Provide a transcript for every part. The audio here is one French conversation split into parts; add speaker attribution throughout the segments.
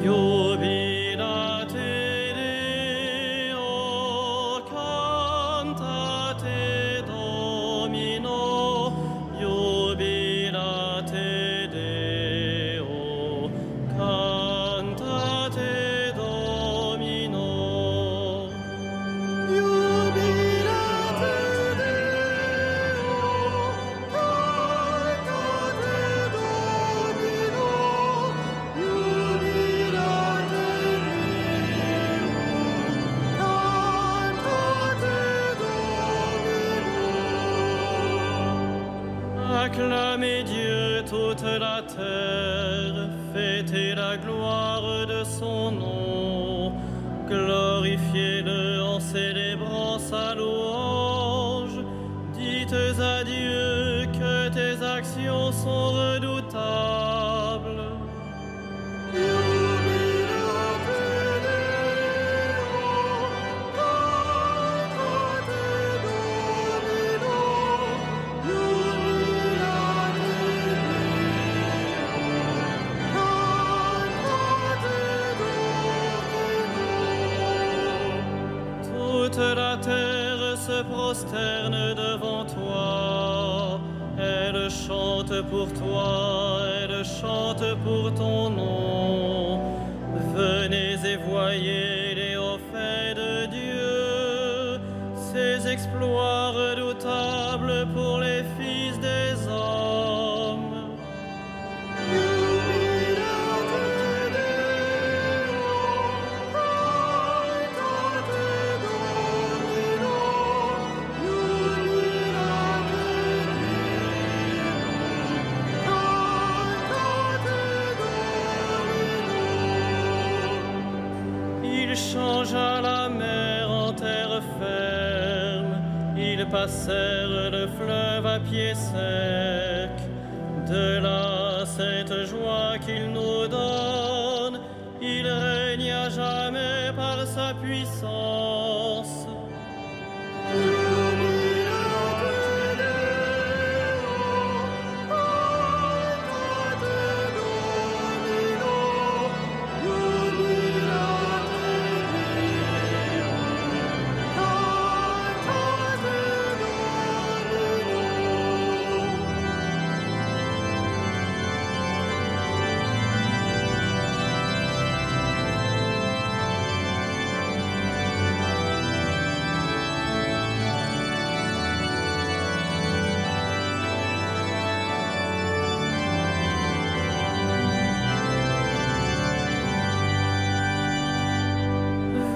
Speaker 1: Jubilate Deo, cantate Domino, jubilate Deo, cantate Domino.
Speaker 2: Jubilate Deo, cantate Domino, jubilate
Speaker 1: Acclamez Dieu toute la terre, fêtez la gloire de son nom, glorifiez-le en célébrant sa louange, dites à Dieu que tes actions sont redoutables. Toute la terre se prosterne devant toi, elle chante pour toi, elle chante pour ton nom. Venez et voyez les hauts faits de Dieu, ses exploits redoutables pour les fils des hommes. Il changea la mer en terre ferme, ils passèrent le fleuve à pied sec. De là, cette joie qu'il nous donne, il règne à jamais par sa puissance.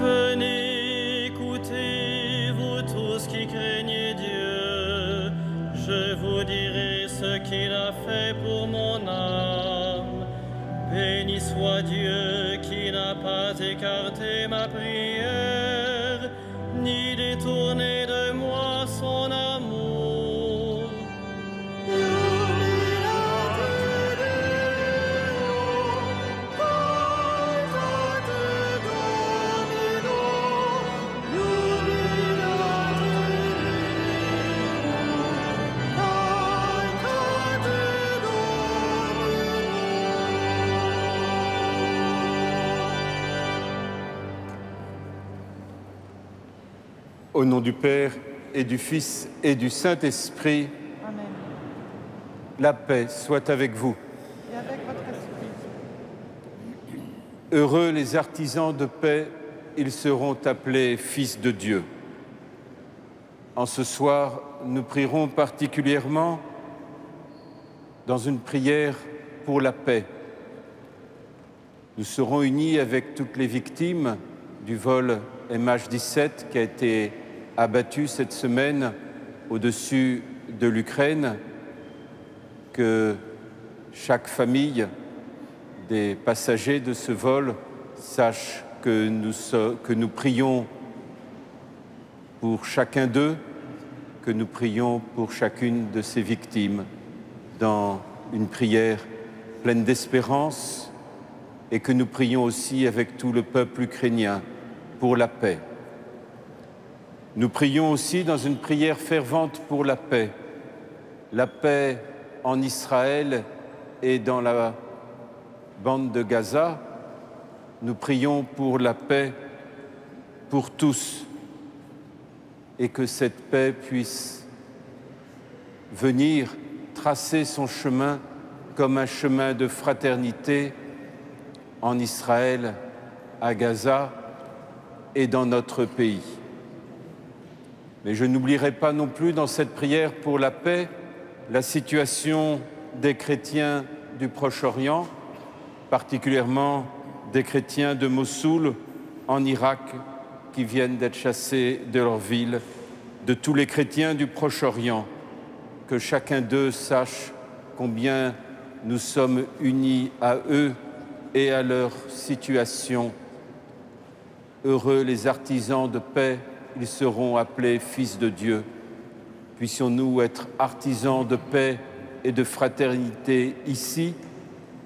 Speaker 1: Venez, écoutez, vous tous qui craignez Dieu, je vous dirai ce qu'il a fait pour mon âme. Béni soit Dieu qui n'a pas écarté ma prière, ni détourné de moi son amour.
Speaker 3: Au nom du Père et du Fils et du Saint-Esprit,
Speaker 2: Amen.
Speaker 3: la paix soit avec vous.
Speaker 2: Et avec votre esprit.
Speaker 3: Heureux les artisans de paix, ils seront appelés fils de Dieu. En ce soir, nous prierons particulièrement dans une prière pour la paix. Nous serons unis avec toutes les victimes du vol MH17 qui a été abattu cette semaine au-dessus de l'Ukraine, que chaque famille des passagers de ce vol sache que nous prions pour chacun d'eux, que nous prions pour chacune de ces victimes dans une prière pleine d'espérance et que nous prions aussi avec tout le peuple ukrainien pour la paix. Nous prions aussi dans une prière fervente pour la paix en Israël et dans la bande de Gaza, nous prions pour la paix pour tous et que cette paix puisse venir tracer son chemin comme un chemin de fraternité en Israël, à Gaza et dans notre pays. Mais je n'oublierai pas non plus dans cette prière pour la paix la situation des chrétiens du Proche-Orient, particulièrement des chrétiens de Mossoul en Irak qui viennent d'être chassés de leur ville, de tous les chrétiens du Proche-Orient, que chacun d'eux sache combien nous sommes unis à eux et à leur situation. Heureux les artisans de paix, ils seront appelés fils de Dieu. Puissions-nous être artisans de paix et de fraternité ici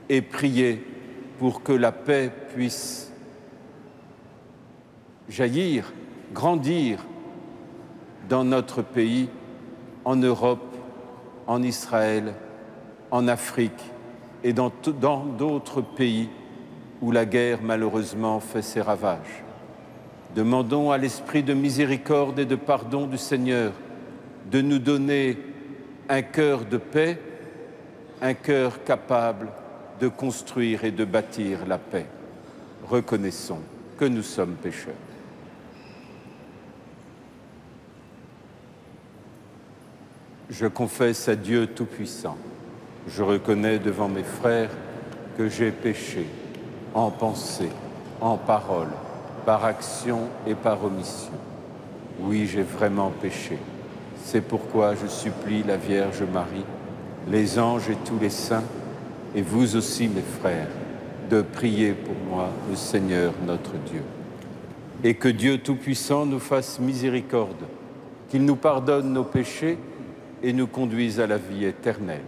Speaker 3: et prier pour que la paix puisse jaillir, grandir dans notre pays, en Europe, en Israël, en Afrique et dans d'autres pays où la guerre malheureusement fait ses ravages. Demandons à l'esprit de miséricorde et de pardon du Seigneur de nous donner un cœur de paix, un cœur capable de construire et de bâtir la paix. Reconnaissons que nous sommes pécheurs. Je confesse à Dieu Tout-Puissant, je reconnais devant mes frères que j'ai péché en pensée, en parole, par action et par omission. Oui, j'ai vraiment péché. C'est pourquoi je supplie la Vierge Marie, les anges et tous les saints, et vous aussi, mes frères, de prier pour moi, le Seigneur notre Dieu. Et que Dieu Tout-Puissant nous fasse miséricorde, qu'il nous pardonne nos péchés et nous conduise à la vie éternelle.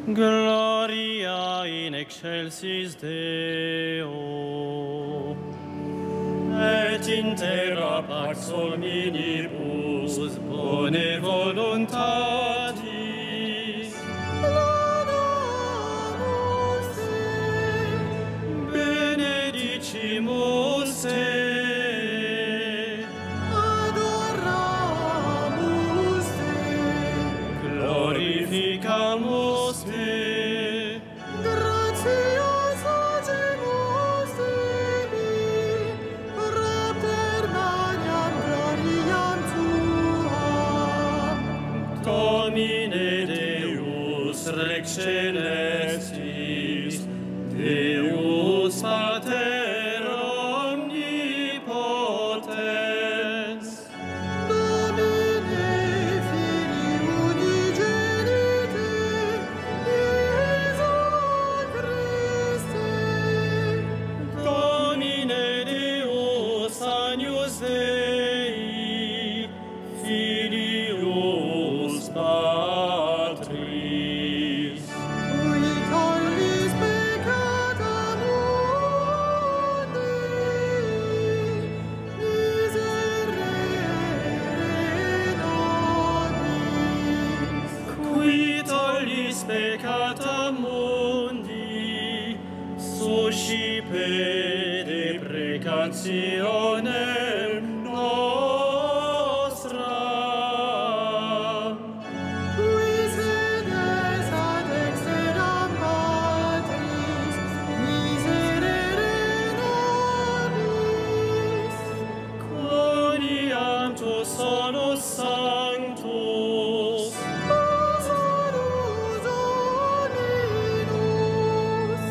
Speaker 1: Gloria in excelsis Deo, et in terra pax hominibus bone voluntatis.
Speaker 2: Laudamus te,
Speaker 1: Benedicimus te,
Speaker 2: adoramus te,
Speaker 1: glorificamus te,
Speaker 2: gratias agimus Dei,
Speaker 1: Rex Celestis, Deus Pater omnipotens,
Speaker 2: Domine Filii unigenite, Iesu Christe,
Speaker 1: Domine Deus agnus Dei, Filius Patris,
Speaker 2: qui tollis peccata mundi, miserere nobis.
Speaker 1: qui tollis peccata mundi, suscipe deprecationem nostra.
Speaker 2: Qui sedes ad exteram Patris, miserere nobis.
Speaker 1: Gloriam tu solus sanctus,
Speaker 2: Salus Dominus,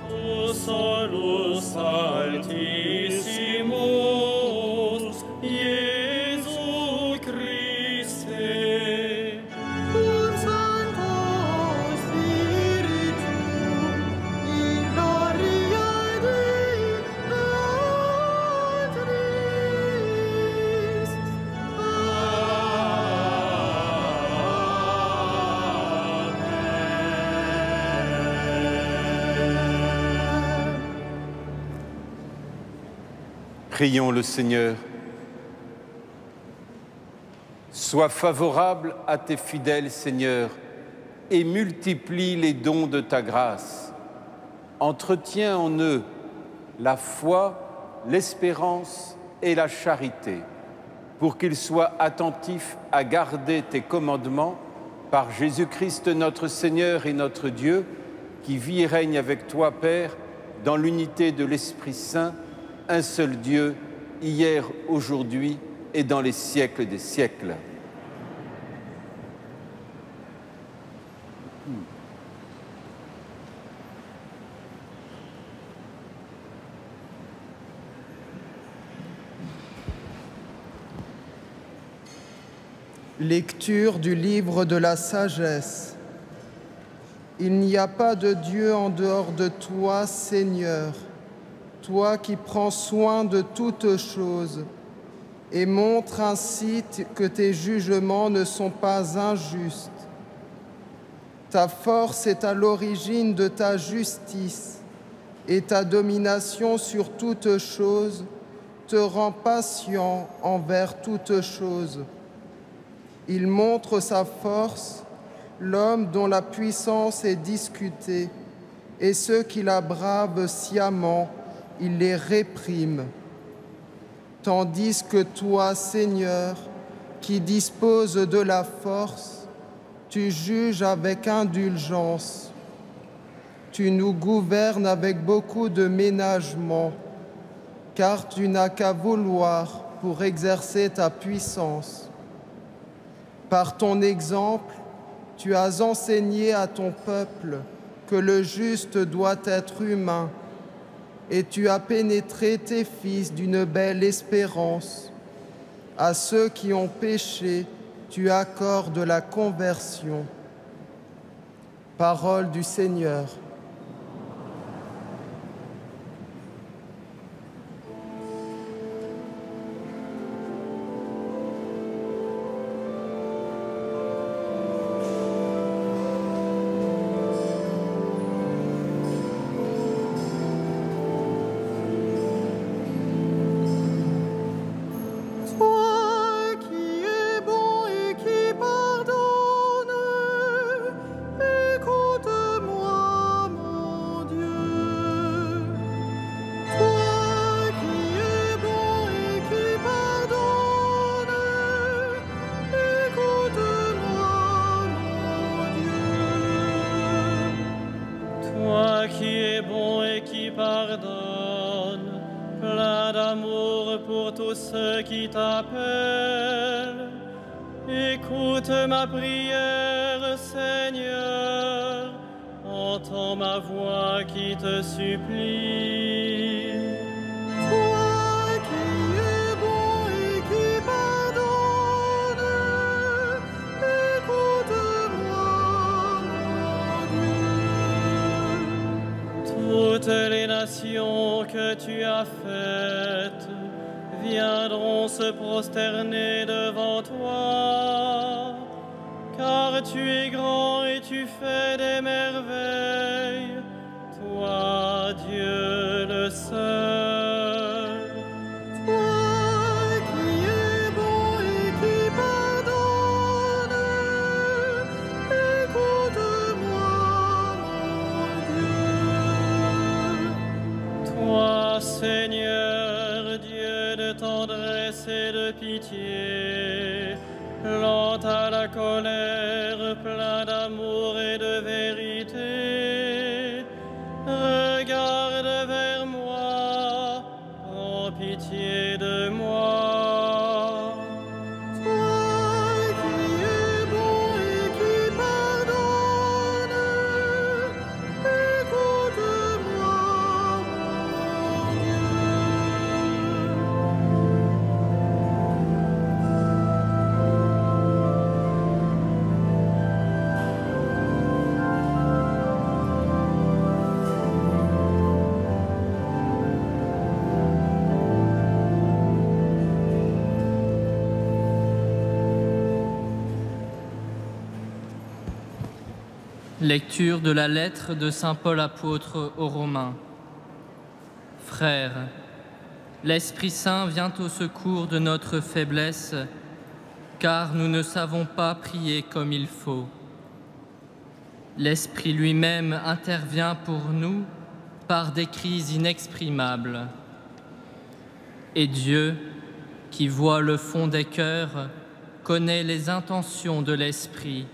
Speaker 1: tu solus Altissimus, Iesu Christe,
Speaker 2: cum Sancto Spiritu, in gloria Dei Patris. Amen.
Speaker 3: Prions le Seigneur. Sois favorable à tes fidèles, Seigneur, et multiplie les dons de ta grâce. Entretiens en eux la foi, l'espérance et la charité, pour qu'ils soient attentifs à garder tes commandements par Jésus-Christ notre Seigneur et notre Dieu, qui vit et règne avec toi, Père, dans l'unité de l'Esprit Saint, un seul Dieu, hier, aujourd'hui et dans les siècles des siècles.
Speaker 4: Lecture du livre de la sagesse. Il n'y a pas de Dieu en dehors de toi, Seigneur, toi qui prends soin de toutes choses et montres ainsi que tes jugements ne sont pas injustes. Ta force est à l'origine de ta justice et ta domination sur toutes choses te rend patient envers toutes choses. Il montre sa force, l'homme dont la puissance est discutée, et ceux qui la bravent sciemment, il les réprime. Tandis que toi, Seigneur, qui disposes de la force, tu juges avec indulgence. Tu nous gouvernes avec beaucoup de ménagement, car tu n'as qu'à vouloir pour exercer ta puissance. Par ton exemple, tu as enseigné à ton peuple que le juste doit être humain, et tu as pénétré tes fils d'une belle espérance. À ceux qui ont péché, tu accordes la conversion. Parole du Seigneur.
Speaker 2: Toi qui es bon et qui pardonne, écoute-moi, mon Dieu. Toi qui es bon et qui pardonne, écoute-moi, mon Dieu.
Speaker 1: toi qui es bon et qui pardonne, plein d'amour pour tous ceux qui t'appellent. Écoute ma prière, Seigneur. entends ma voix qui te supplie.
Speaker 2: Toi qui es bon et qui pardonne, écoute-moi, mon Dieu.
Speaker 1: Toutes les nations que tu as faites viendront se prosterner devant toi, car tu es grand et tu fais des merveilles, toi, Dieu le seul.
Speaker 2: Toi qui es bon et qui pardonne, écoute-moi, mon Dieu.
Speaker 1: Toi, Seigneur, Dieu de tendresse et de pitié, lent à la colère, plein d'amour et de vérité, regarde vers moi, prends pitié de moi.
Speaker 2: Toi qui es bon et qui pardonne, écoute-moi, mon Dieu.
Speaker 5: Lecture de la lettre de saint Paul apôtre aux Romains. Frères, l'Esprit Saint vient au secours de notre faiblesse, car nous ne savons pas prier comme il faut. L'Esprit lui-même intervient pour nous par des cris inexprimables. Et Dieu, qui voit le fond des cœurs, connaît les intentions de l'Esprit.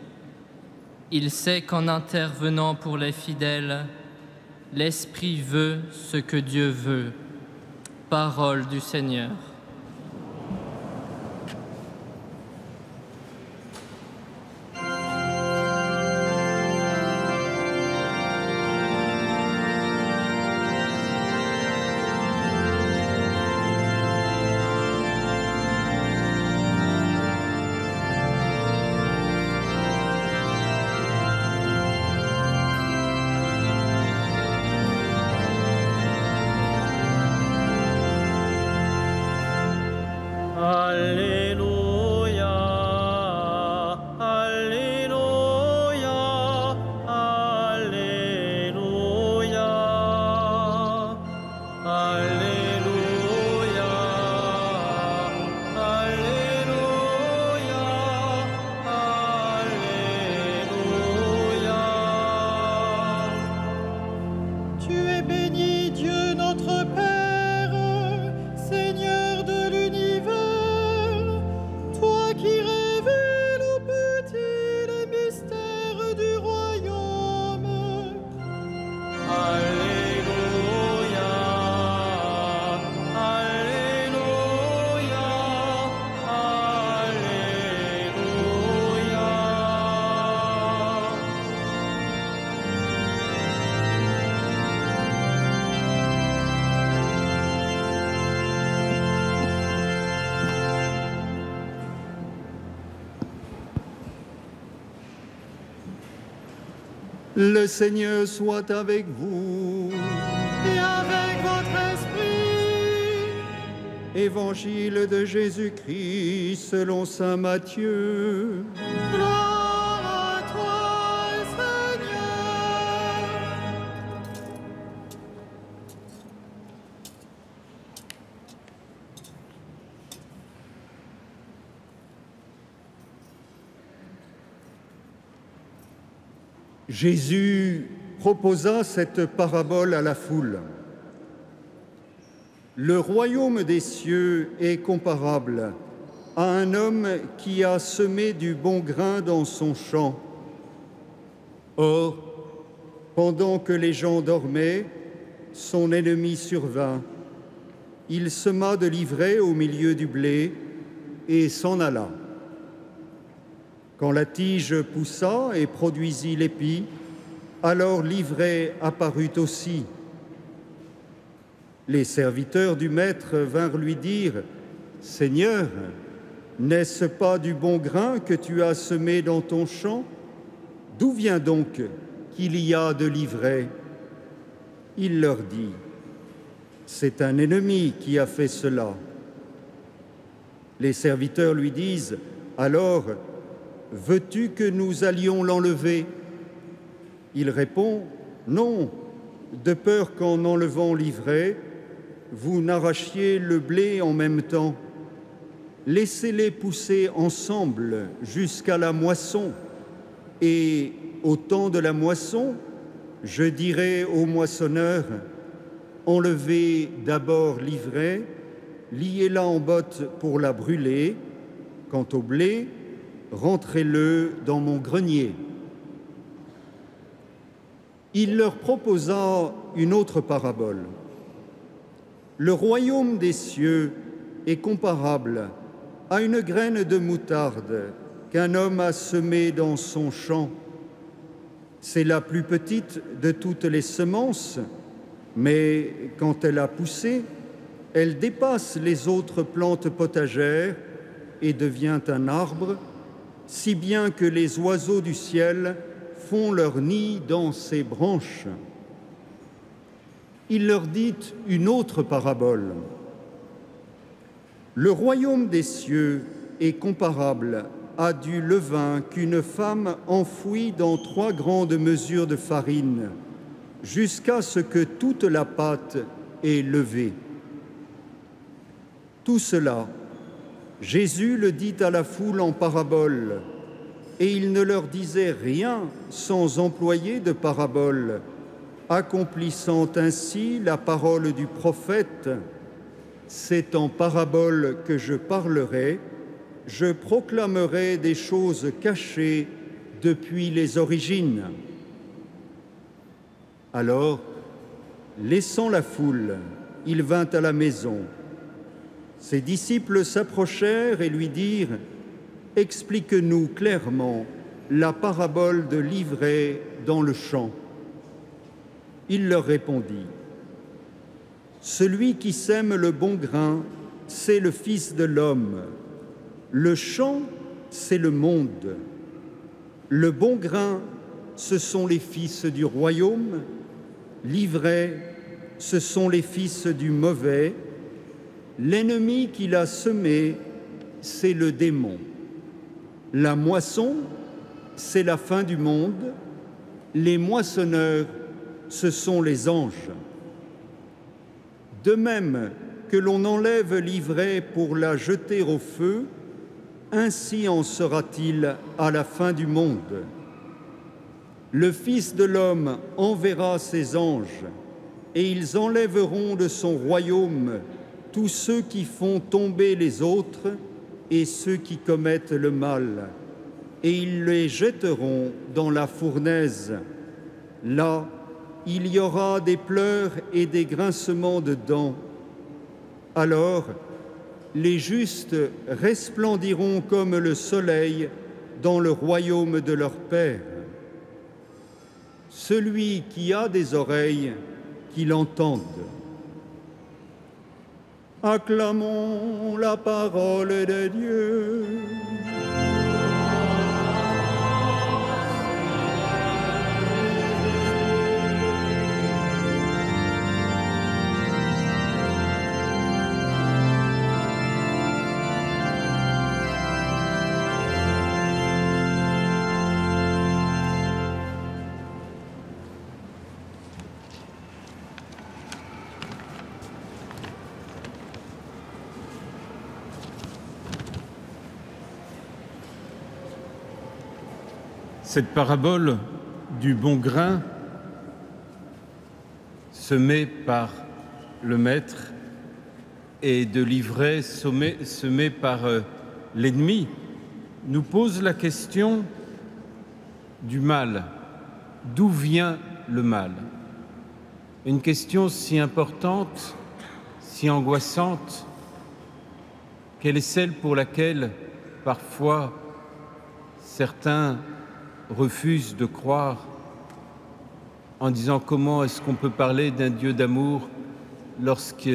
Speaker 5: Il sait qu'en intervenant pour les fidèles, l'Esprit veut ce que Dieu veut. Parole du Seigneur.
Speaker 1: Alléluia, Alléluia, Alléluia, Alléluia, Alléluia, Alléluia.
Speaker 2: Tu es béni, Dieu notre Père, Seigneur de l'univers, toi qui révèles aux petits les mystères du royaume.
Speaker 1: Alléluia, Alléluia,
Speaker 6: Le Seigneur soit avec vous.
Speaker 2: Et avec votre esprit,
Speaker 6: Évangile de Jésus-Christ selon saint Matthieu.
Speaker 2: gloire à toi, Seigneur.
Speaker 6: Jésus proposa cette parabole à la foule. Le royaume des cieux est comparable à un homme qui a semé du bon grain dans son champ. Or, pendant que les gens dormaient, son ennemi survint. Il sema de l'ivraie au milieu du blé et s'en alla. Quand la tige poussa et produisit l'épi, Alors l'ivraie apparut aussi. Les serviteurs du maître vinrent lui dire, « Seigneur, n'est-ce pas du bon grain que tu as semé dans ton champ? D'où vient donc qu'il y a de l'ivraie ?» Il leur dit, « C'est un ennemi qui a fait cela. » Les serviteurs lui disent, « Alors, veux-tu que nous allions l'enlever ?» Il répond, « Non, de peur qu'en enlevant l'ivraie, vous n'arrachiez le blé en même temps. Laissez-les pousser ensemble jusqu'à la moisson, et au temps de la moisson, je dirai aux moissonneurs, enlevez d'abord l'ivraie, liez-la en botte pour la brûler, quant au blé, rentrez-le dans mon grenier. » Il leur proposa une autre parabole. Le royaume des cieux est comparable à une graine de moutarde qu'un homme a semée dans son champ. C'est la plus petite de toutes les semences, mais quand elle a poussé, elle dépasse les autres plantes potagères et devient un arbre, si bien que les oiseaux du ciel font leur nid dans ses branches. Il leur dit une autre parabole. Le royaume des cieux est comparable à du levain qu'une femme enfouit dans 3 grandes mesures de farine, jusqu'à ce que toute la pâte est levée. Tout cela, Jésus le dit à la foule en parabole, et il ne leur disait rien sans employer de parabole, accomplissant ainsi la parole du prophète. C'est en parabole que je parlerai, je proclamerai des choses cachées depuis les origines. Alors, laissant la foule, il vint à la maison. Ses disciples s'approchèrent et lui dirent, « Explique-nous clairement la parabole de l'ivraie dans le champ. » Il leur répondit, « Celui qui sème le bon grain, c'est le Fils de l'homme. Le champ, c'est le monde. Le bon grain, ce sont les fils du royaume. L'ivraie, ce sont les fils du mauvais. L'ennemi qui l'a semé, c'est le démon. La moisson, c'est la fin du monde. Les moissonneurs, ce sont les anges. De même que l'on enlève l'ivraie pour la jeter au feu, ainsi en sera-t-il à la fin du monde. Le Fils de l'homme enverra ses anges, et ils enlèveront de son royaume tous ceux qui font tomber les autres et ceux qui commettent le mal, et ils les jetteront dans la fournaise. Là, il y aura des pleurs et des grincements de dents. Alors, les justes resplendiront comme le soleil dans le royaume de leur Père. Celui qui a des oreilles, qu'il entende. Acclamons la parole de Dieu.
Speaker 3: Cette parabole du bon grain semé par le maître et de l'ivraie semé par l'ennemi nous pose la question du mal. D'où vient le mal? Une question si importante, si angoissante, qu'elle est celle pour laquelle parfois certains refusent de croire en disant comment est-ce qu'on peut parler d'un Dieu d'amour lorsque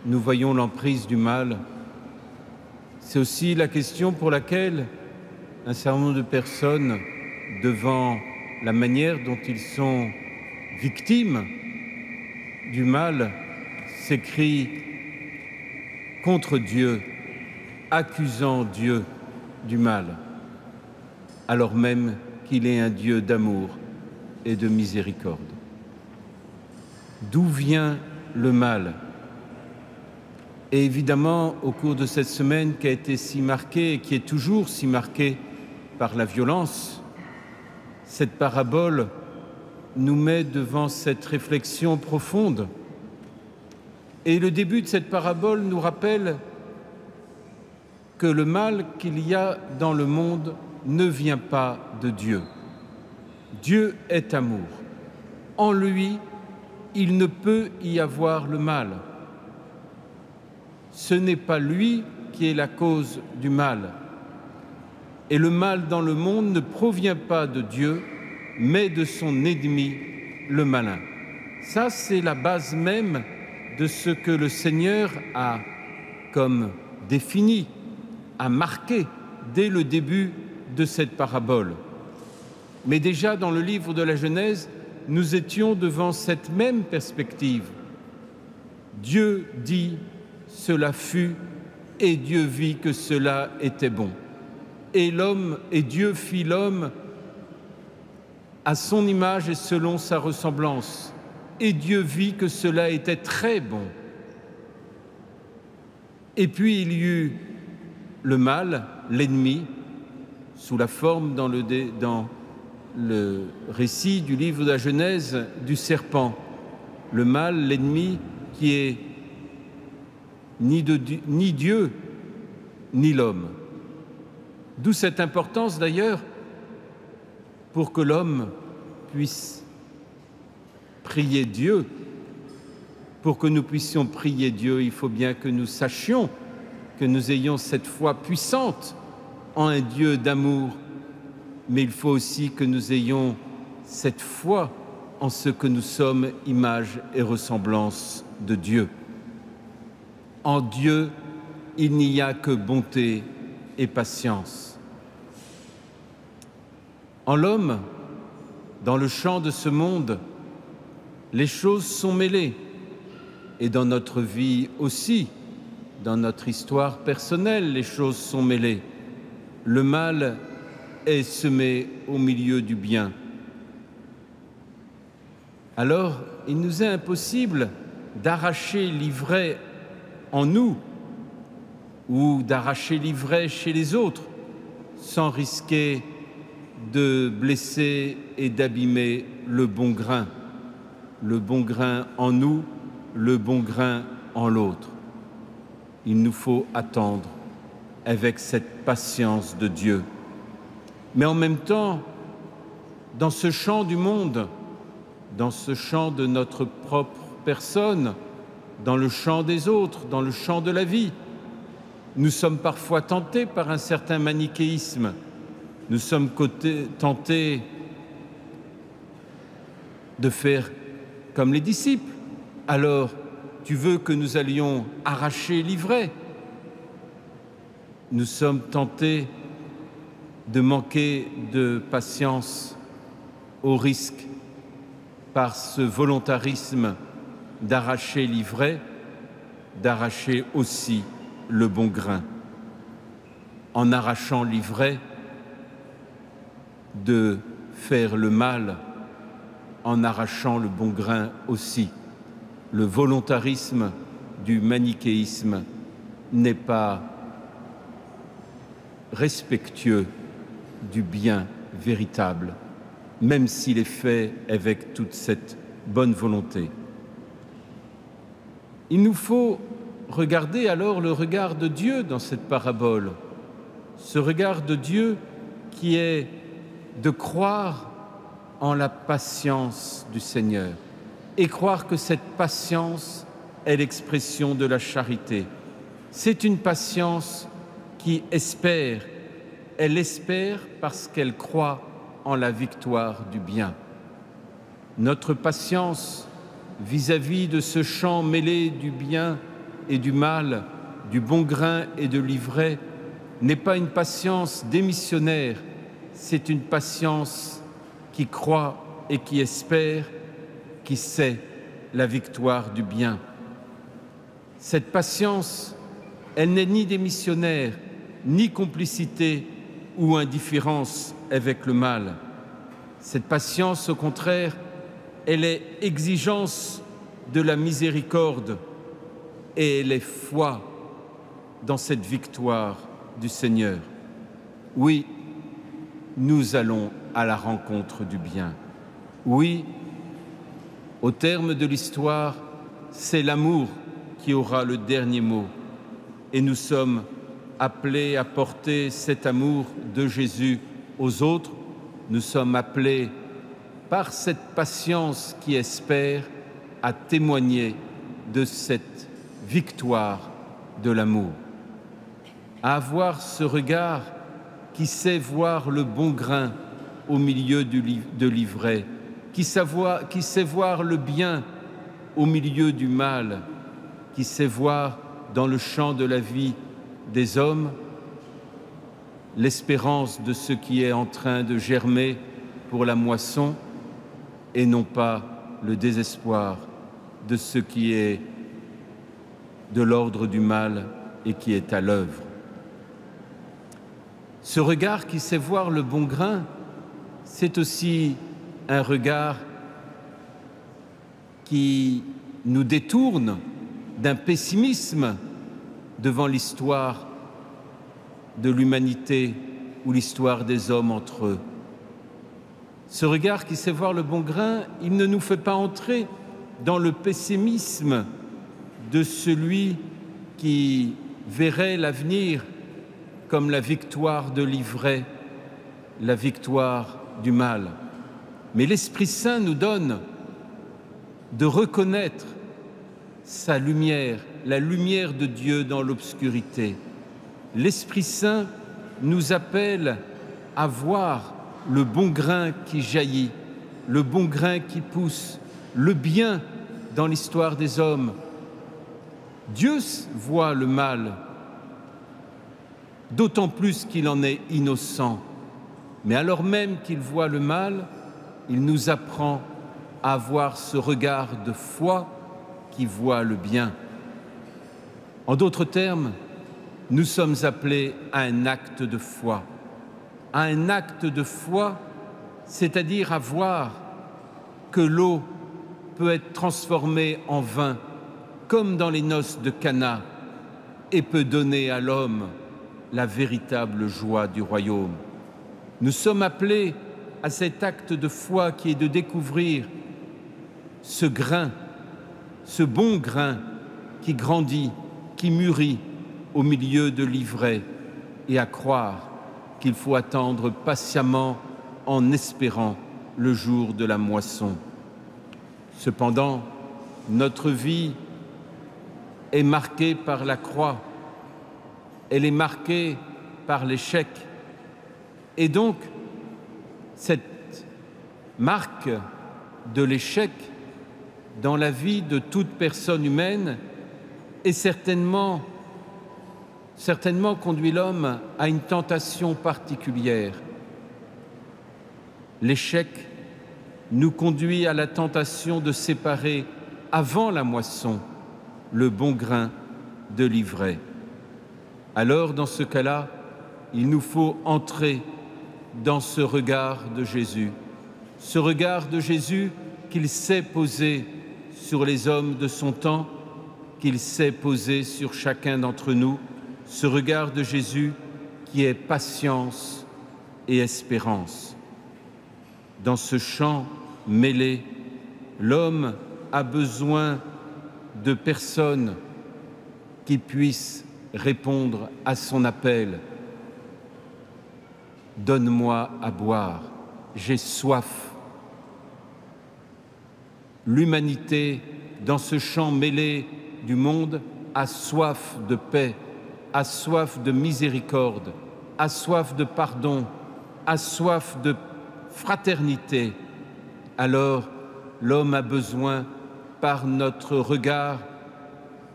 Speaker 3: nous voyons l'emprise du mal. C'est aussi la question pour laquelle un certain nombre de personnes, devant la manière dont ils sont victimes du mal, s'écrient contre Dieu, accusant Dieu du mal, alors même qu'il est un Dieu d'amour et de miséricorde. D'où vient le mal? Et évidemment, au cours de cette semaine qui a été si marquée et qui est toujours si marquée par la violence, cette parabole nous met devant cette réflexion profonde. Et le début de cette parabole nous rappelle que le mal qu'il y a dans le monde ne vient pas de Dieu. Dieu est amour. En lui, il ne peut y avoir le mal. Ce n'est pas lui qui est la cause du mal. Et le mal dans le monde ne provient pas de Dieu, mais de son ennemi, le malin. Ça, c'est la base même de ce que le Seigneur a comme défini, a marqué dès le début de cette parabole. Mais déjà dans le livre de la Genèse, nous étions devant cette même perspective. Dieu dit « cela fut » et Dieu vit que cela était bon. Et Dieu fit l'homme à son image et selon sa ressemblance. Et Dieu vit que cela était très bon. Et puis il y eut le mal, l'ennemi, sous la forme dans le récit du livre de la Genèse du serpent. Le mal, l'ennemi, qui est ni Dieu, ni l'homme. D'où cette importance d'ailleurs pour que l'homme puisse prier Dieu. Pour que nous puissions prier Dieu, il faut bien que nous sachions, que nous ayons cette foi puissante en un Dieu d'amour, mais il faut aussi que nous ayons cette foi en ce que nous sommes, image et ressemblance de Dieu. En Dieu, il n'y a que bonté et patience. En l'homme, dans le champ de ce monde, les choses sont mêlées, et dans notre vie aussi, dans notre histoire personnelle, les choses sont mêlées. Le mal est semé au milieu du bien. Alors, il nous est impossible d'arracher l'ivraie en nous ou d'arracher l'ivraie chez les autres sans risquer de blesser et d'abîmer le bon grain en nous, le bon grain en l'autre. Il nous faut attendre avec cette patience de Dieu. Mais en même temps, dans ce champ du monde, dans ce champ de notre propre personne, dans le champ des autres, dans le champ de la vie, nous sommes parfois tentés par un certain manichéisme. Nous sommes tentés de faire comme les disciples. Alors, tu veux que nous allions arracher l'ivraie? Nous sommes tentés de manquer de patience au risque, par ce volontarisme d'arracher l'ivraie, d'arracher aussi le bon grain. En arrachant l'ivraie, de faire le mal, en arrachant le bon grain aussi. Le volontarisme du manichéisme n'est pas respectueux du bien véritable, même s'il est fait avec toute cette bonne volonté. Il nous faut regarder alors le regard de Dieu dans cette parabole, ce regard de Dieu qui est de croire en la patience du Seigneur et croire que cette patience est l'expression de la charité. C'est une patience qui espère. Elle espère parce qu'elle croit en la victoire du bien. Notre patience vis-à-vis de ce champ mêlé du bien et du mal, du bon grain et de l'ivraie, n'est pas une patience démissionnaire, c'est une patience qui croit et qui espère, qui sait la victoire du bien. Cette patience, elle n'est ni démissionnaire, ni complicité ou indifférence avec le mal. Cette patience, au contraire, elle est exigence de la miséricorde et elle est foi dans cette victoire du Seigneur. Oui, nous allons à la rencontre du bien. Oui, au terme de l'histoire, c'est l'amour qui aura le dernier mot. Et nous sommes appelés à porter cet amour de Jésus aux autres. Nous sommes appelés, par cette patience qui espère, à témoigner de cette victoire de l'amour. À avoir ce regard qui sait voir le bon grain au milieu de l'ivraie, qui sait voir le bien au milieu du mal, qui sait voir dans le champ de la vie des hommes l'espérance de ce qui est en train de germer pour la moisson et non pas le désespoir de ce qui est de l'ordre du mal et qui est à l'œuvre. Ce regard qui sait voir le bon grain, c'est aussi un regard qui nous détourne d'un pessimisme devant l'histoire de l'humanité ou l'histoire des hommes entre eux. Ce regard qui sait voir le bon grain, il ne nous fait pas entrer dans le pessimisme de celui qui verrait l'avenir comme la victoire de l'ivraie, la victoire du mal. Mais l'Esprit Saint nous donne de reconnaître sa lumière, la lumière de Dieu dans l'obscurité. L'Esprit Saint nous appelle à voir le bon grain qui jaillit, le bon grain qui pousse, le bien dans l'histoire des hommes. Dieu voit le mal, d'autant plus qu'il en est innocent. Mais alors même qu'il voit le mal, il nous apprend à avoir ce regard de foi qui voit le bien. En d'autres termes, nous sommes appelés à un acte de foi. À un acte de foi, c'est-à-dire à voir que l'eau peut être transformée en vin, comme dans les noces de Cana, et peut donner à l'homme la véritable joie du royaume. Nous sommes appelés à cet acte de foi qui est de découvrir ce grain, ce bon grain qui grandit, qui mûrit au milieu de l'ivraie, et à croire qu'il faut attendre patiemment en espérant le jour de la moisson. Cependant, notre vie est marquée par la croix, elle est marquée par l'échec. Et donc, cette marque de l'échec dans la vie de toute personne humaine est certainement conduit l'homme à une tentation particulière. L'échec nous conduit à la tentation de séparer, avant la moisson, le bon grain de l'ivraie. Alors, dans ce cas-là, il nous faut entrer dans ce regard de Jésus qu'il sait poser sur les hommes de son temps, qu'il sait poser sur chacun d'entre nous, ce regard de Jésus qui est patience et espérance. Dans ce champ mêlé, l'homme a besoin de personnes qui puissent répondre à son appel. Donne-moi à boire, j'ai soif. L'humanité, dans ce champ mêlé du monde, a soif de paix, a soif de miséricorde, a soif de pardon, a soif de fraternité. Alors, l'homme a besoin, par notre regard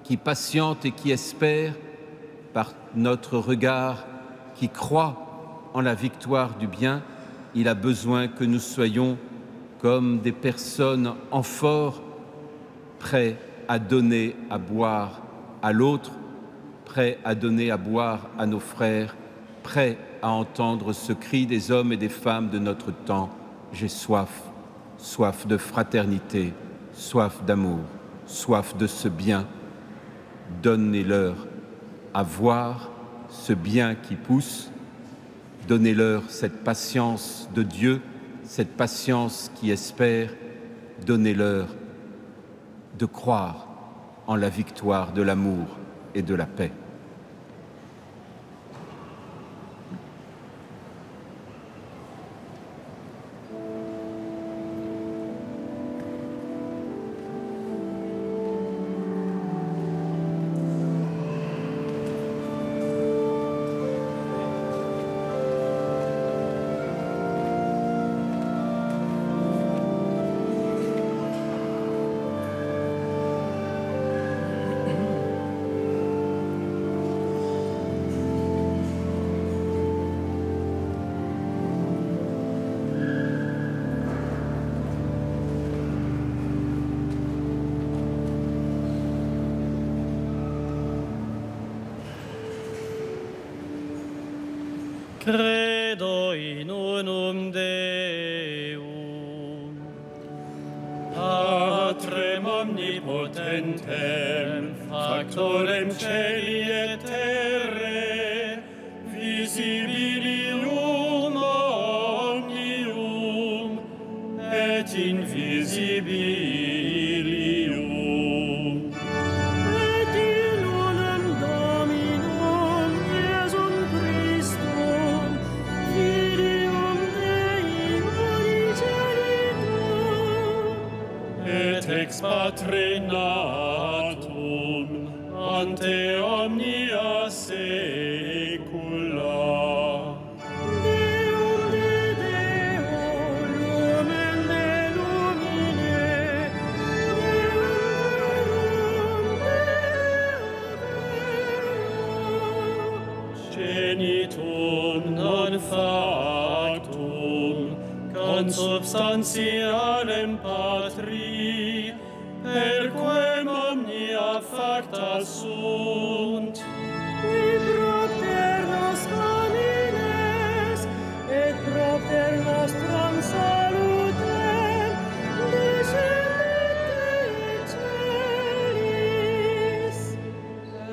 Speaker 3: qui patiente et qui espère, par notre regard qui croit en la victoire du bien, il a besoin que nous soyons comme des personnes amphores, prêts à donner à boire à l'autre, prêts à donner à boire à nos frères, prêts à entendre ce cri des hommes et des femmes de notre temps. J'ai soif, soif de fraternité, soif d'amour, soif de ce bien. Donnez-leur à voir ce bien qui pousse, donnez-leur cette patience de Dieu, cette patience qui espère, donnez-leur de croire en la victoire de l'amour et de la paix.
Speaker 1: Credo in unum Deum, Patrem omnipotentem, factorem celi et terrae, visibilium omnium et invisibilium. Ex Patre natum ante omnia saecula. Deum de Deo, lumen de lumine, Deum verum, genitum non factum, consubstantialem Patri, perquem omnia facta sunt. Qui propter nos homines, et propter nostram salutem, descendete celis.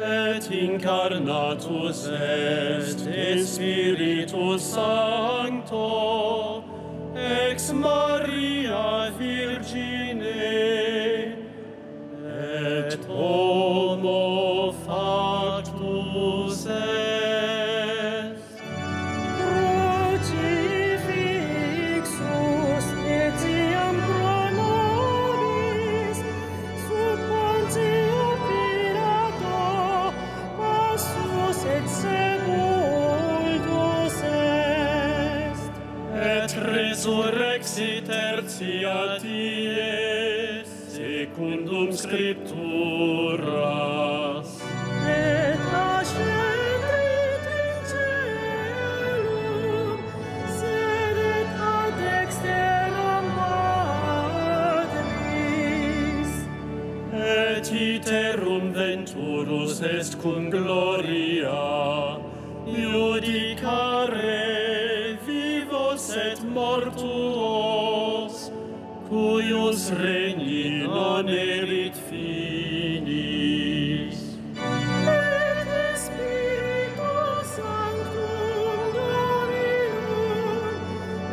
Speaker 1: Et incarnatus est Spiritus Sancto, ex Maria Virgine, et homo factus est. Crucifixus etiam pro nobis, sub Pontio Pilato, passus et sepultus est. Et resurrexit tertia die, secundum Scripturas. Et ascendit in caelum, sedet ad dexteram Patris. Et iterum venturus est cum gloria, judicare vivos et mortuos, cuius regni non erit finis. Et Spiritu Sanctum Dominum,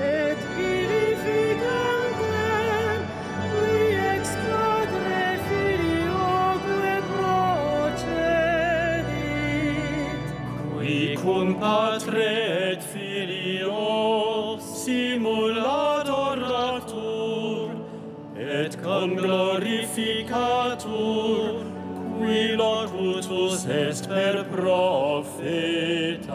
Speaker 1: et vivificantem, qui ex Patre Filioque procedit, qui cum Patre et Filio simula adoratur, et cum glorificatur, qui locutus est per prophetas.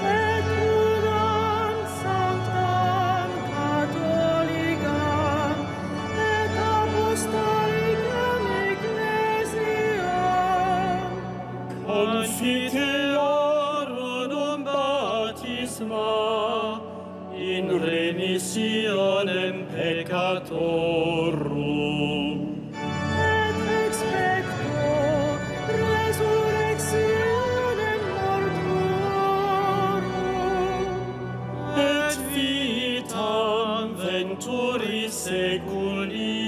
Speaker 1: Et unam sanctam catholicam confiteorum baptisma in remissionem peccatorum.
Speaker 2: Et expecto resurrectionem mortuorum.
Speaker 1: Et vitam venturi seculi.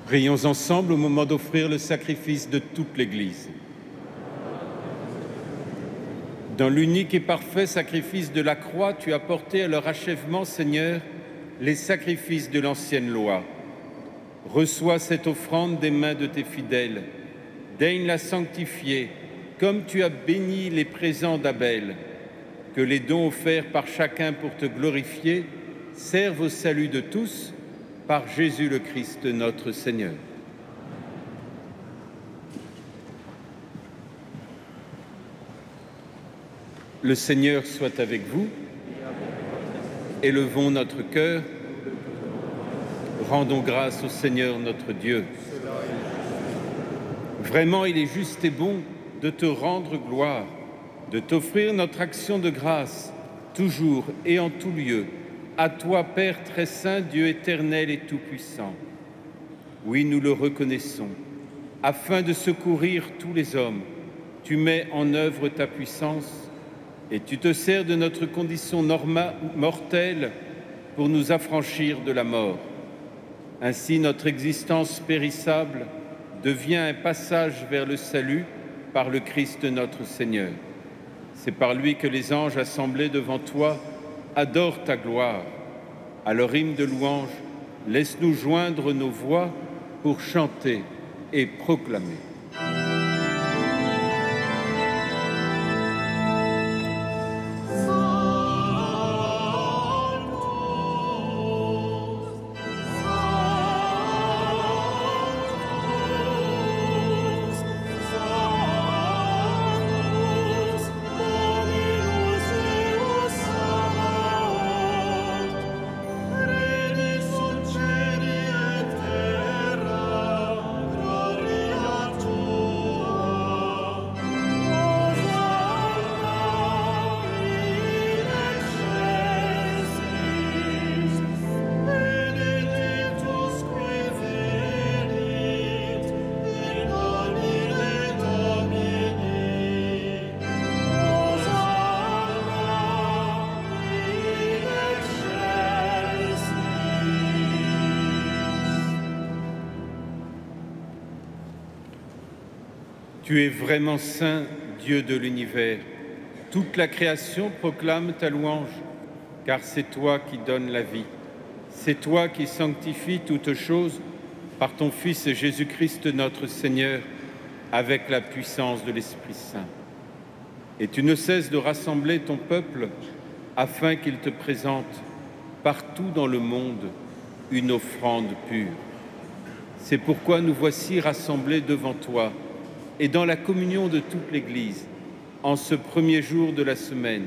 Speaker 3: Prions ensemble au moment d'offrir le sacrifice de toute l'Église. Dans l'unique et parfait sacrifice de la croix, tu as porté à leur achèvement, Seigneur, les sacrifices de l'ancienne loi. Reçois cette offrande des mains de tes fidèles. Daigne la sanctifier, comme tu as béni les présents d'Abel. Que les dons offerts par chacun pour te glorifier servent au salut de tous, par Jésus le Christ, notre Seigneur. Le Seigneur soit avec vous. Élevons notre cœur. Rendons grâce au Seigneur notre Dieu. Vraiment, il est juste et bon de te rendre gloire, de t'offrir notre action de grâce, toujours et en tout lieu, à toi, Père très saint, Dieu éternel et tout-puissant. Oui, nous le reconnaissons. Afin de secourir tous les hommes, tu mets en œuvre ta puissance et tu te sers de notre condition mortelle pour nous affranchir de la mort. Ainsi, notre existence périssable devient un passage vers le salut par le Christ notre Seigneur. C'est par lui que les anges assemblés devant toi adorent ta gloire. À leur hymne de louange, laisse-nous joindre nos voix pour chanter et proclamer. Tu es vraiment saint, Dieu de l'univers. Toute la création proclame ta louange, car c'est toi qui donnes la vie. C'est toi qui sanctifies toutes choses par ton Fils Jésus-Christ notre Seigneur, avec la puissance de l'Esprit Saint. Et tu ne cesses de rassembler ton peuple afin qu'il te présente partout dans le monde une offrande pure. C'est pourquoi nous voici rassemblés devant toi et dans la communion de toute l'Église. En ce premier jour de la semaine,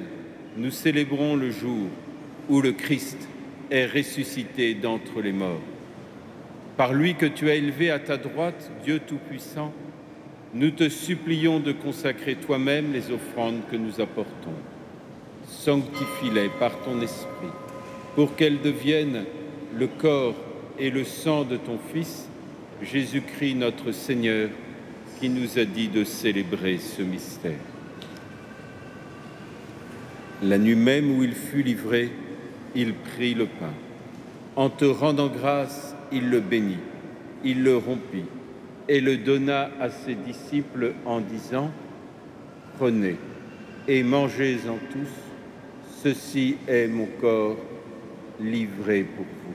Speaker 3: nous célébrons le jour où le Christ est ressuscité d'entre les morts. Par lui que tu as élevé à ta droite, Dieu Tout-Puissant, nous te supplions de consacrer toi-même les offrandes que nous apportons. Sanctifie-les par ton Esprit, pour qu'elles deviennent le corps et le sang de ton Fils, Jésus-Christ notre Seigneur, qui nous a dit de célébrer ce mystère. La nuit même où il fut livré, il prit le pain. En te rendant grâce, il le bénit, il le rompit et le donna à ses disciples en disant : « Prenez et mangez-en tous, ceci est mon corps livré pour vous. »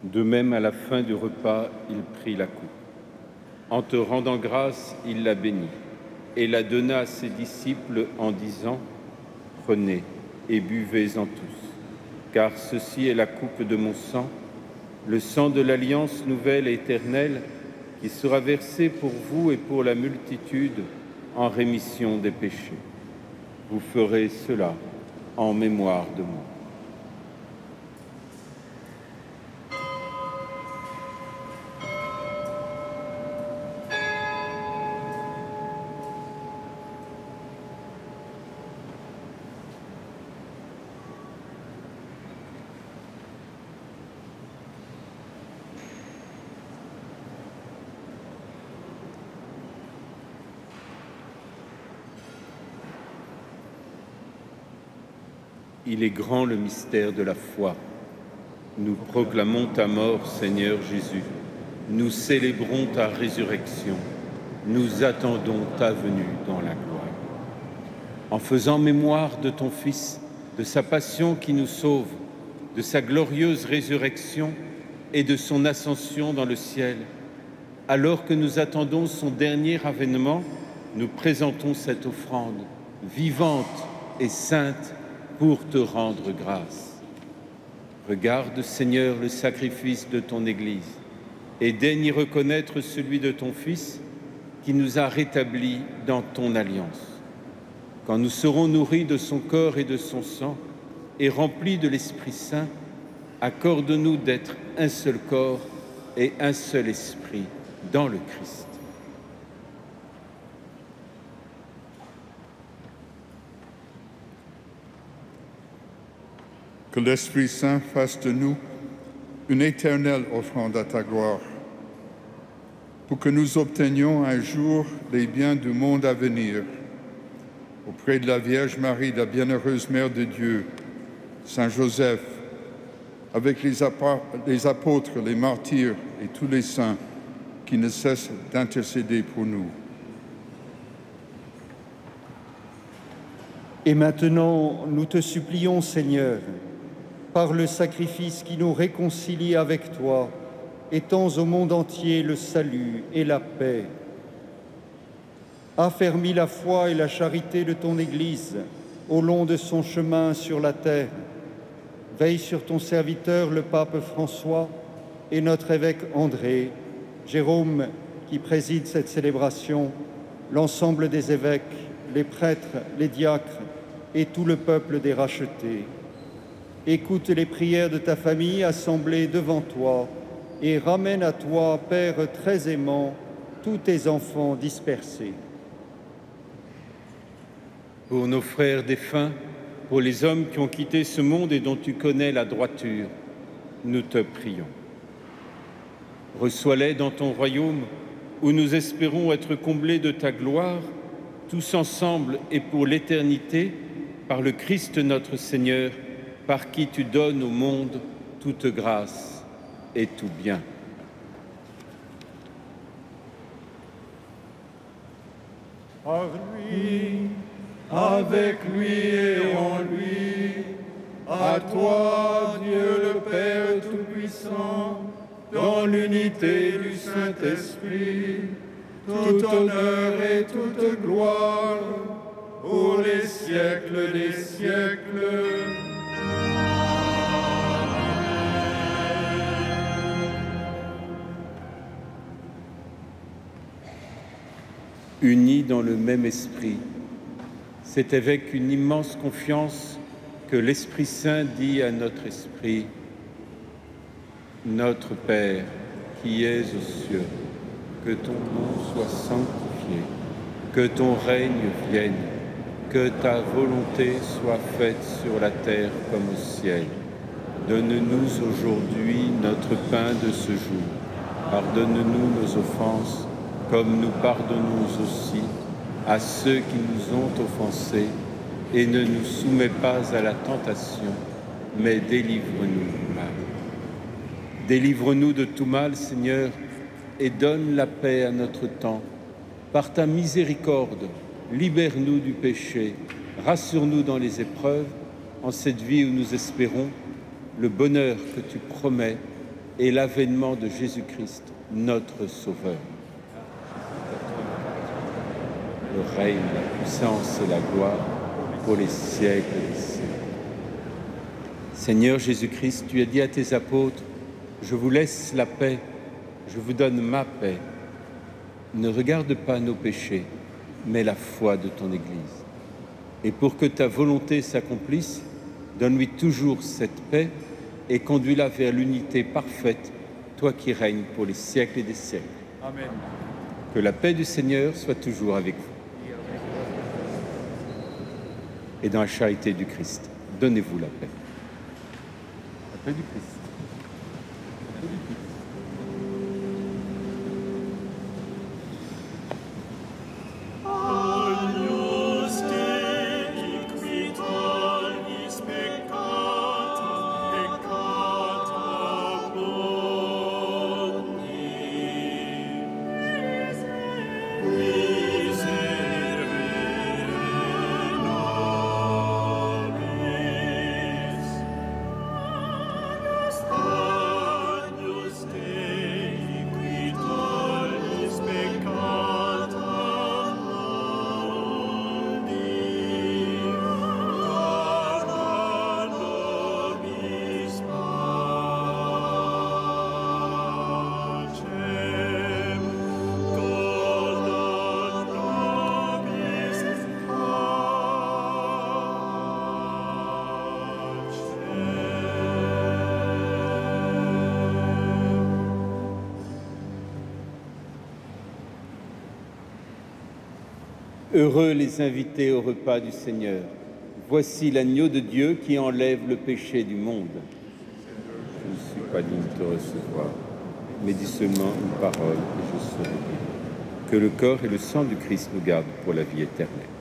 Speaker 3: De même, à la fin du repas, il prit la coupe. En te rendant grâce, il la bénit et la donna à ses disciples en disant : « Prenez et buvez-en tous, car ceci est la coupe de mon sang, le sang de l'alliance nouvelle et éternelle qui sera versé pour vous et pour la multitude en rémission des péchés. Vous ferez cela en mémoire de moi. » Il est grand le mystère de la foi. Nous proclamons ta mort, Seigneur Jésus. Nous célébrons ta résurrection. Nous attendons ta venue dans la gloire. En faisant mémoire de ton Fils, de sa passion qui nous sauve, de sa glorieuse résurrection et de son ascension dans le ciel, alors que nous attendons son dernier avènement, nous présentons cette offrande vivante et sainte pour te rendre grâce. Regarde, Seigneur, le sacrifice de ton Église et daigne y reconnaître celui de ton Fils qui nous a rétablis dans ton alliance. Quand nous serons nourris de son corps et de son sang et remplis de l'Esprit Saint, accorde-nous d'être un seul corps et un seul esprit dans le Christ.
Speaker 7: Que l'Esprit Saint fasse de nous une éternelle offrande à ta gloire, pour que nous obtenions un jour les biens du monde à venir, auprès de la Vierge Marie, la bienheureuse Mère de Dieu, Saint Joseph, avec les apôtres, les martyrs et tous les saints qui ne cessent d'intercéder pour nous.
Speaker 6: Et maintenant, nous te supplions, Seigneur, par le sacrifice qui nous réconcilie avec toi, étends au monde entier le salut et la paix. Affermis la foi et la charité de ton Église au long de son chemin sur la terre. Veille sur ton serviteur, le pape François, et notre évêque André, Jérôme, qui préside cette célébration, l'ensemble des évêques, les prêtres, les diacres et tout le peuple des rachetés. Écoute les prières de ta famille assemblée devant toi et ramène à toi, Père très aimant, tous tes enfants dispersés.
Speaker 3: Pour nos frères défunts, pour les hommes qui ont quitté ce monde et dont tu connais la droiture, nous te prions. Reçois-les dans ton royaume où nous espérons être comblés de ta gloire, tous ensemble et pour l'éternité, par le Christ notre Seigneur, par qui tu donnes au monde toute grâce et tout bien.
Speaker 2: Par lui, avec lui et en lui, à toi, Dieu le Père Tout-Puissant, dans l'unité du Saint-Esprit, tout honneur et toute gloire, pour les siècles des siècles.
Speaker 3: Unis dans le même esprit, c'est avec une immense confiance que l'Esprit Saint dit à notre esprit: Notre Père, qui es aux cieux, que ton nom soit sanctifié, que ton règne vienne, que ta volonté soit faite sur la terre comme au ciel. Donne-nous aujourd'hui notre pain de ce jour. Pardonne-nous nos offenses, comme nous pardonnons aussi à ceux qui nous ont offensés, et ne nous soumets pas à la tentation, mais délivre-nous du mal. Délivre-nous de tout mal, Seigneur, et donne la paix à notre temps. Par ta miséricorde, libère-nous du péché, rassure-nous dans les épreuves, en cette vie où nous espérons le bonheur que tu promets et l'avènement de Jésus-Christ, notre Sauveur. Le règne, la puissance et la gloire pour les siècles des siècles. Seigneur Jésus-Christ, tu as dit à tes apôtres: je vous laisse la paix, je vous donne ma paix. Ne regarde pas nos péchés, mais la foi de ton Église. Et pour que ta volonté s'accomplisse, donne-lui toujours cette paix et conduis-la vers l'unité parfaite, toi qui règnes pour les siècles et des siècles.
Speaker 2: Amen.
Speaker 3: Que la paix du Seigneur soit toujours avec vous. Et dans la charité du Christ, donnez-vous la paix. La paix du Christ. La paix du Christ.
Speaker 1: Agnus Dei, qui quid vobis peccatis
Speaker 3: Heureux les invités au repas du Seigneur. Voici l'agneau de Dieu qui enlève le péché du monde. Je ne suis pas digne de te recevoir, mais dis seulement une parole et je serai guéri. Que le corps et le sang du Christ nous gardent pour la vie éternelle.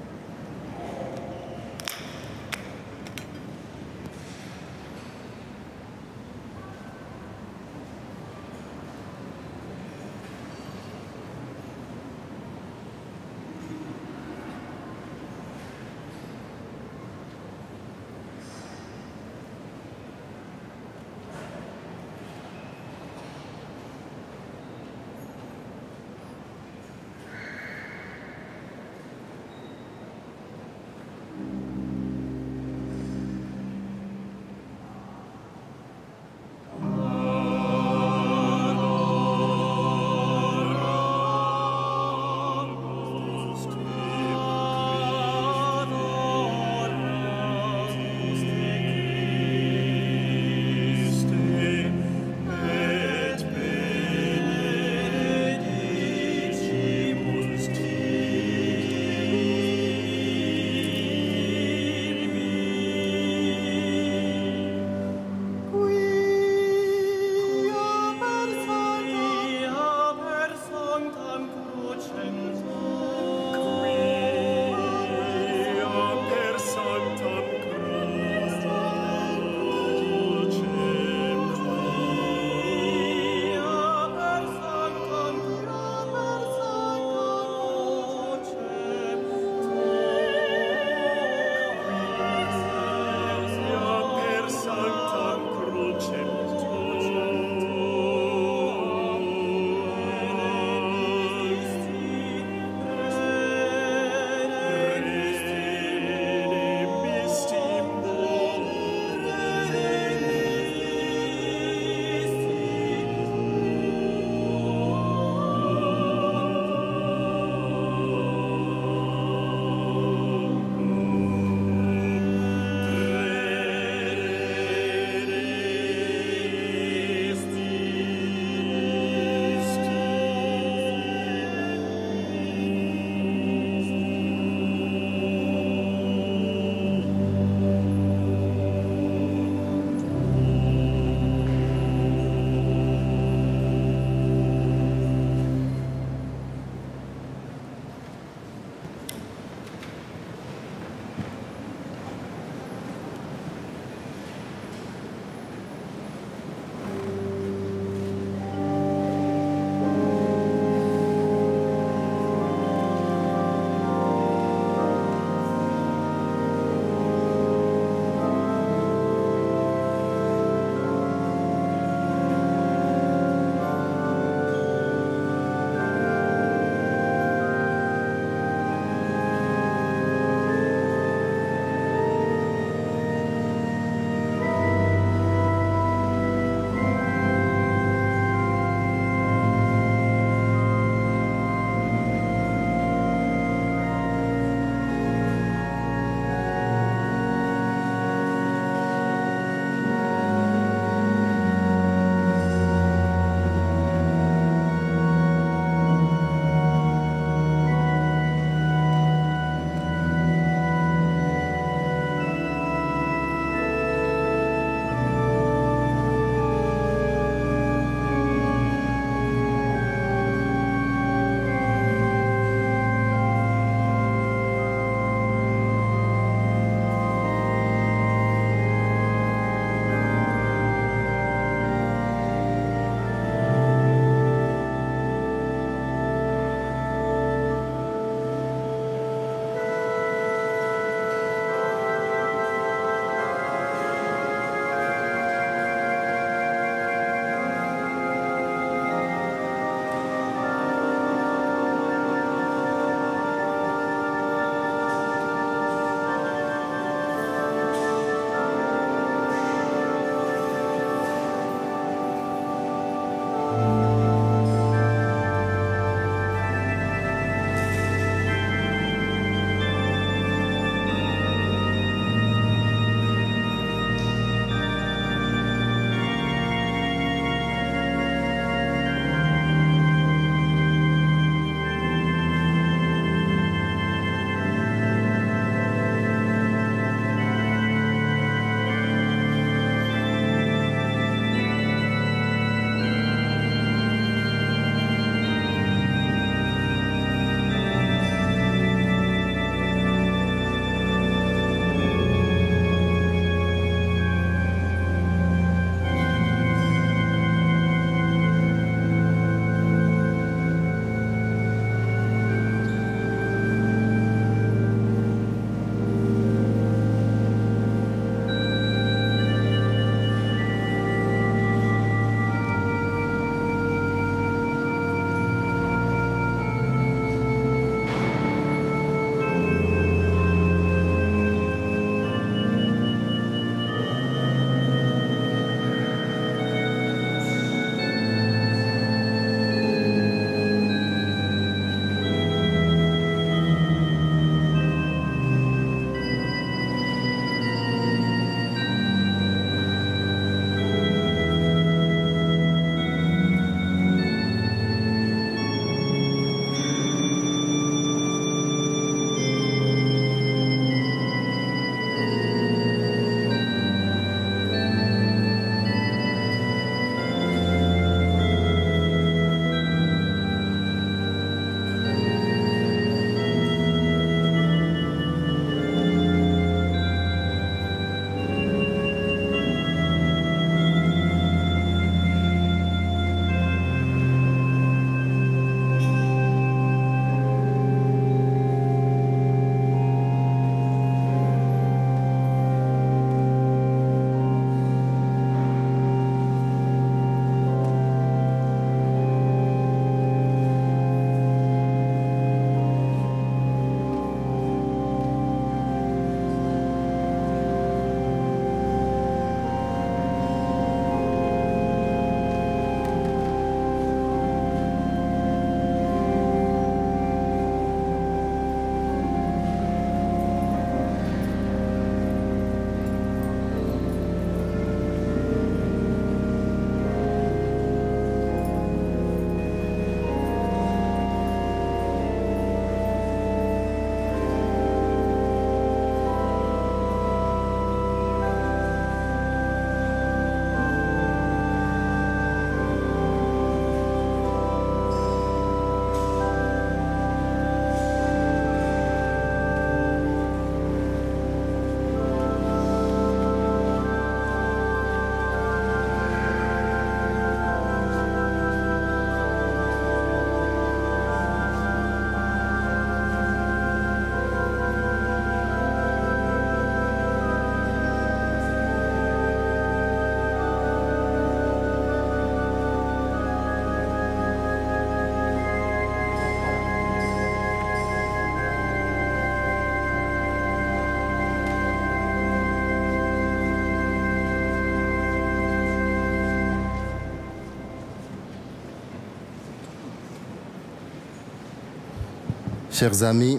Speaker 8: Chers amis,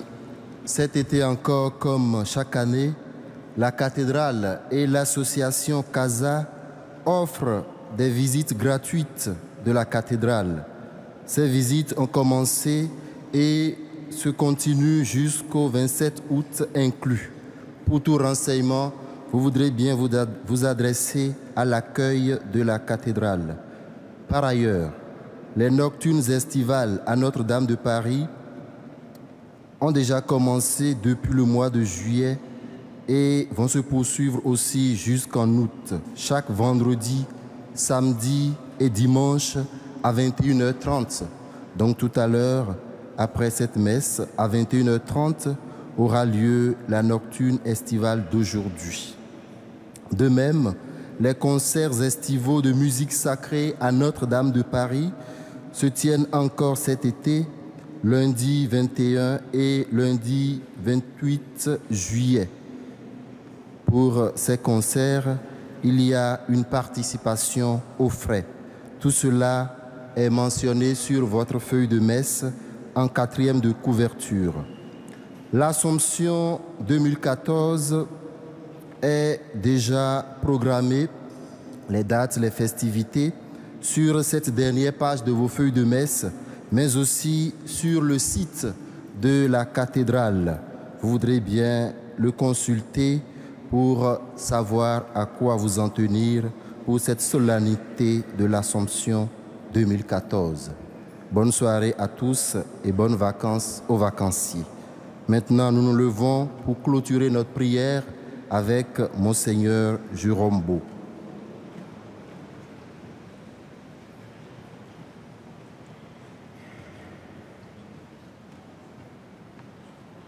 Speaker 8: cet été encore, comme chaque année, la cathédrale et l'association CASA offrent des visites gratuites de la cathédrale. Ces visites ont commencé et se continuent jusqu'au 27 août inclus. Pour tout renseignement, vous voudrez bien vous adresser à l'accueil de la cathédrale. Par ailleurs, les nocturnes estivales à Notre-Dame de Paris ont déjà commencé depuis le mois de juillet et vont se poursuivre aussi jusqu'en août, chaque vendredi, samedi et dimanche à 21h30. Donc tout à l'heure, après cette messe, à 21h30, aura lieu la nocturne estivale d'aujourd'hui. De même, les concerts estivaux de musique sacrée à Notre-Dame de Paris se tiennent encore cet été, lundi 21 et lundi 28 juillet. Pour ces concerts, il y a une participation aux frais. Tout cela est mentionné sur votre feuille de messe en 4e de couverture. L'Assomption 2014 est déjà programmée, les dates, les festivités, sur cette dernière page de vos feuilles de messe, mais aussi sur le site de la cathédrale. Vous voudrez bien le consulter pour savoir à quoi vous en tenir pour cette solennité de l'Assomption 2014. Bonne soirée à tous et bonnes vacances aux vacanciers. Maintenant, nous nous levons pour clôturer notre prière avec Monseigneur Jérôme Beau.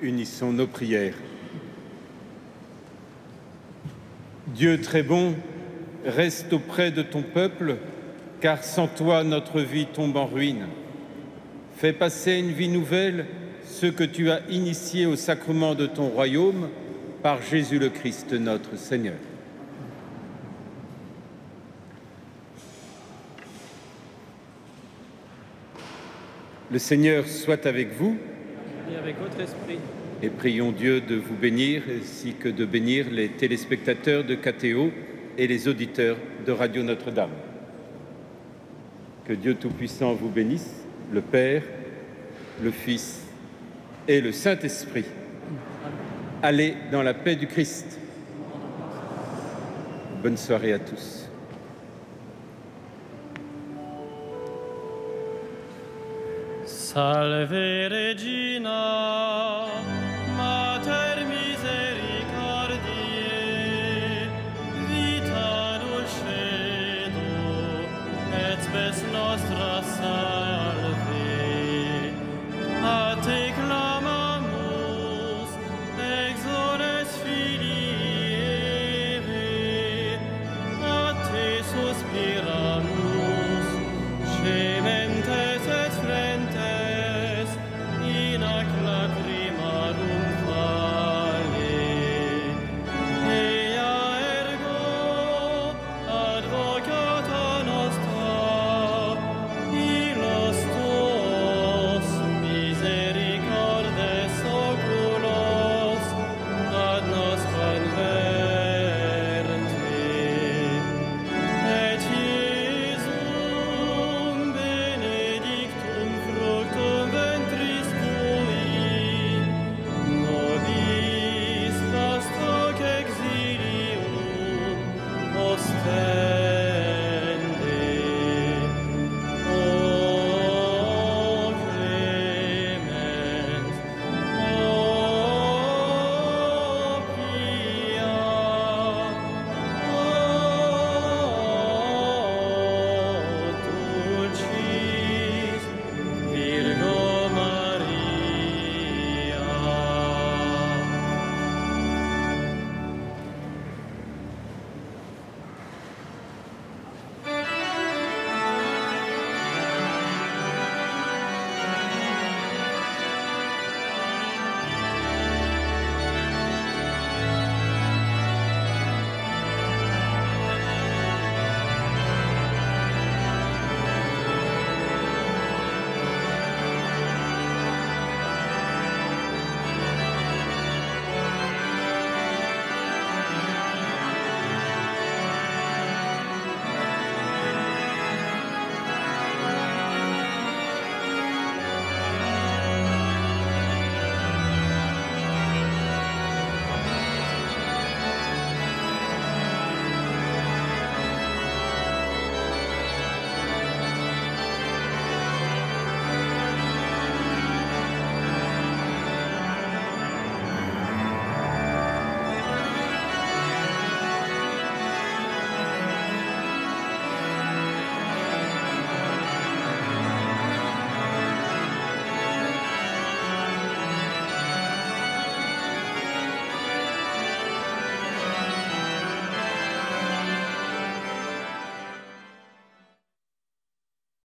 Speaker 3: Unissons nos prières. Dieu très bon, reste auprès de ton peuple, car sans toi, notre vie tombe en ruine. Fais passer une vie nouvelle ceux que tu as initiés au sacrement de ton royaume par Jésus le Christ, notre Seigneur. Le Seigneur soit avec vous.
Speaker 1: Et avec votre esprit.
Speaker 3: Et prions Dieu de vous bénir, ainsi que de bénir les téléspectateurs de KTO et les auditeurs de Radio Notre-Dame. Que Dieu Tout-Puissant vous bénisse, le Père, le Fils et le Saint-Esprit. Allez dans la paix du Christ. Bonne soirée à tous.
Speaker 1: Salve Regina, Mater misericordiae, vita dulcedo, et spes nostra salve. A te